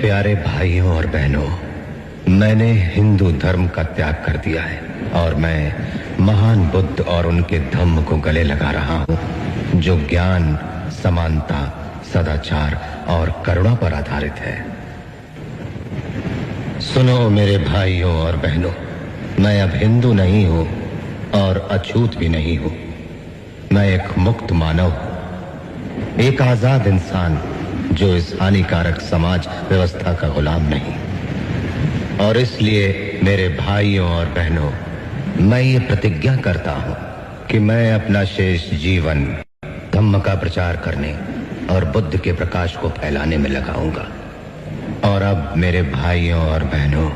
प्यारे भाइयों और बहनों, मैंने हिंदू धर्म का त्याग कर दिया है और मैं महान बुद्ध और उनके धम्म को गले लगा रहा हूं, जो ज्ञान, समानता, सदाचार और करुणा पर आधारित है। सुनो मेरे भाइयों और बहनों, मैं अब हिंदू नहीं हूं और अछूत भी नहीं हूं। मैं एक मुक्त मानव हूं, एक आजाद इंसान जो इस हानिकारक समाज व्यवस्था का गुलाम नहीं। और इसलिए मेरे भाइयों और बहनों, मैं ये प्रतिज्ञा करता हूं कि मैं अपना शेष जीवन धम्म का प्रचार करने और बुद्ध के प्रकाश को फैलाने में लगाऊंगा। और अब मेरे भाइयों और बहनों,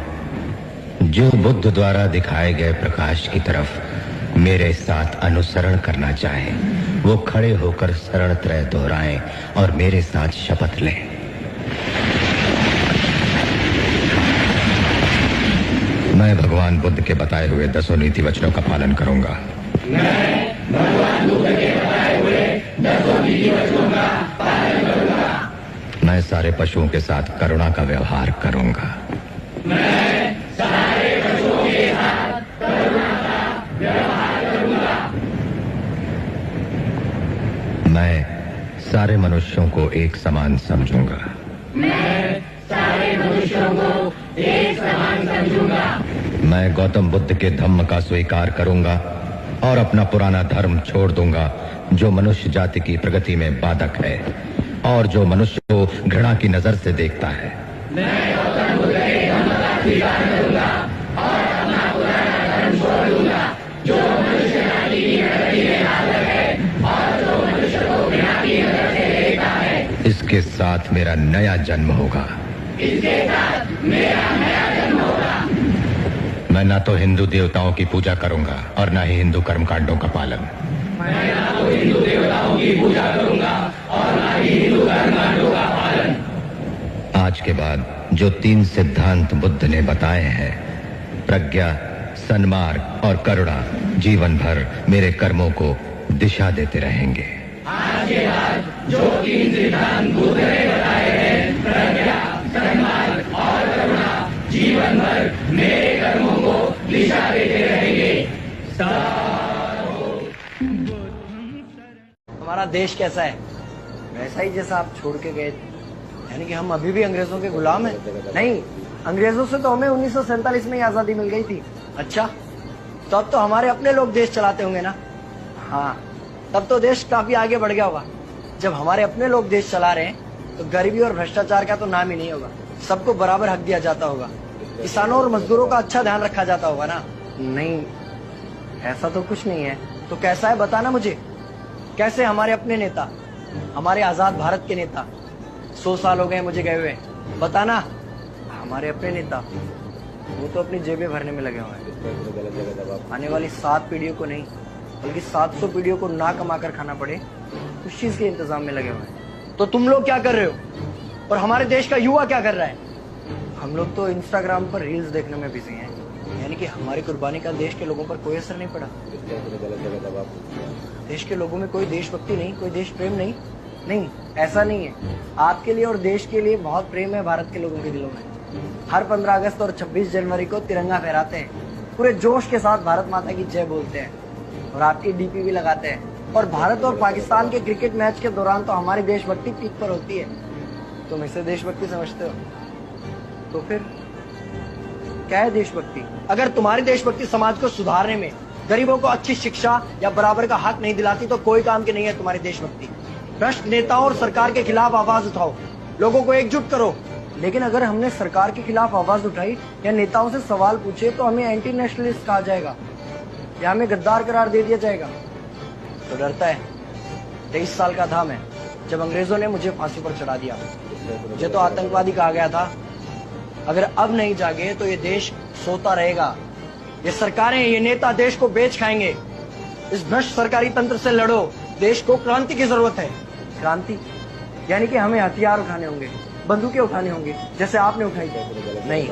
जो बुद्ध द्वारा दिखाए गए प्रकाश की तरफ मेरे साथ अनुसरण करना चाहें, वो खड़े होकर शरण त्रय दोहराएं और मेरे साथ शपथ लें। मैं भगवान बुद्ध के बताए हुए 10 नीति वचनों का पालन करूंगा। मैं भगवान बुद्ध के बताए हुए 10 नीति वचनों का पालन करूंगा। मैं सारे पशुओं के साथ करुणा का व्यवहार करूंगा। मैं सारे पशुओं के साथ करुणा का व्यवहार करूंगा। मैं सारे मनुष्यों को एक समान समझूंगा। मैं सारे मनुष्यों को एक समान समझूंगा। मैं गौतम बुद्ध के धम्म का स्वीकार करूंगा और अपना पुराना धर्म छोड़ दूंगा, जो मनुष्य जाति की प्रगति में बाधक है और जो मनुष्य को घृणा की नजर से देखता है। मैं गौतम बुद्ध के धम्म का स्वीकार करूंगा और अपना पुराना धर्म छोड़ दूंगा, जो मनुष्य जाति की प्रगति में बाधक है और जो मनुष्य को घृणा की नजर से देखता है। इसके साथ मेरा नया जन्म होगा। इसके साथ मेरा नया जन्म होगा। मैं ना तो हिंदू देवताओं की पूजा करूंगा और ना ही हिंदू कर्मकांडों का पालन। मैं ना तो हिंदू देवताओं की पूजा करूंगा और ना ही हिंदू कर्मकांडों का पालन। आज के बाद जो 3 सिद्धांत बुद्ध ने बताए हैं, प्रज्ञा, सन्मार्ग और करुणा, जीवन भर मेरे कर्मों को दिशा देते रहेंगे। आज के बाद जो 3 सिद्धांत बुद्ध ने बताए हैं, प्रज्ञा, सन्मार्ग और करुणा, जीवन भर मेरे कर्मों को दिशा देते रहेंगे। हमारा देश कैसा है? वैसा ही जैसा आप छोड़ के गए थे। यानी कि हम अभी भी अंग्रेजों के गुलाम हैं? नहीं, अंग्रेजों से तो हमें 1947 में ही आजादी मिल गई थी। अच्छा, तो अब तो हमारे अपने लोग देश चलाते होंगे ना? हाँ, तब तो देश काफी आगे बढ़ गया होगा। जब हमारे अपने लोग देश चला रहे हैं तो गरीबी और भ्रष्टाचार का तो नाम ही नहीं होगा। सबको बराबर हक दिया जाता होगा, किसानों और मजदूरों का अच्छा ध्यान रखा जाता होगा ना? नहीं, ऐसा तो कुछ नहीं है। तो कैसा है बताना मुझे। कैसे हमारे अपने नेता, हमारे आजाद भारत के नेता, 100 साल हो गए मुझे गए हुए, बताना। हमारे अपने नेता वो तो अपनी जेबें भरने में लगे हुए हैं। आने वाली 7 पीढ़ियों को नहीं बल्कि 700 पीढ़ियों को ना कमा कर खाना पड़े, उस चीज के इंतजाम में लगे हुए हैं। तो तुम लोग क्या कर रहे हो और हमारे देश का युवा क्या कर रहा है? हम लोग तो इंस्टाग्राम पर रील्स देखने में बिजी हैं। यानी कि हमारी कुर्बानी का देश के लोगों पर कोई असर नहीं पड़ा। देश के लोगों में कोई देशभक्ति नहीं, कोई देश प्रेम नहीं। नहीं, ऐसा नहीं है। आपके लिए और देश के लिए बहुत प्रेम है भारत के लोगों के दिलों में। हर 15 अगस्त और 26 जनवरी को तिरंगा फहराते हैं, पूरे जोश के साथ भारत माता की जय बोलते हैं और आपकी डीपी भी लगाते हैं। और भारत और पाकिस्तान के क्रिकेट मैच के दौरान तो हमारी देशभक्ति पीक पर होती है। तुम इसे देशभक्ति समझते हो? तो फिर क्या है देशभक्ति? अगर तुम्हारी देशभक्ति समाज को सुधारने में, गरीबों को अच्छी शिक्षा या बराबर का हक नहीं दिलाती तो कोई काम की नहीं है तुम्हारी देशभक्ति। भ्रष्ट नेताओं और सरकार के खिलाफ आवाज उठाओ, लोगों को एकजुट करो। लेकिन अगर हमने सरकार के खिलाफ आवाज उठाई या नेताओं से सवाल पूछे तो हमें एंटी नेशनलिस्ट कहा जाएगा या हमें गद्दार करार दे दिया जाएगा। तो डरता है। 23 साल का था मैं जब अंग्रेजों ने मुझे फांसी पर चढ़ा दिया। मुझे तो आतंकवादी कहा गया था। अगर अब नहीं जागे तो ये देश सोता रहेगा। ये सरकारें, ये नेता देश को बेच खाएंगे। इस भ्रष्ट सरकारी तंत्र से लड़ो। देश को क्रांति की जरूरत है। क्रांति यानी कि हमें हथियार उठाने होंगे, बंदूकें उठाने होंगे जैसे आपने उठाई। नहीं,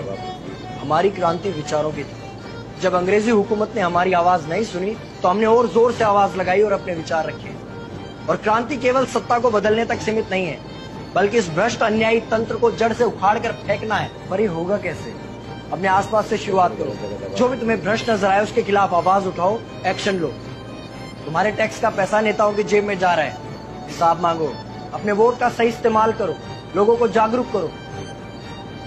हमारी क्रांति विचारों की थी। जब अंग्रेजी हुकूमत ने हमारी आवाज नहीं सुनी तो हमने और जोर से आवाज लगाई और अपने विचार रखे। और क्रांति केवल सत्ता को बदलने तक सीमित नहीं है, बल्कि इस भ्रष्ट अन्यायी तंत्र को जड़ से उखाड़ कर फेंकना है। पर ये होगा कैसे? अपने आसपास से शुरुआत करो। जो भी तुम्हें भ्रष्ट नजर आए उसके खिलाफ आवाज उठाओ, एक्शन लो। तुम्हारे टैक्स का पैसा नेताओं की जेब में जा रहा है, हिसाब मांगो। अपने वोट का सही इस्तेमाल करो, लोगों को जागरूक करो,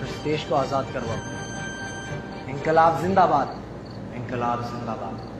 इस देश को आजाद करवाओ। इंकलाब जिंदाबाद, इंकलाब जिंदाबाद।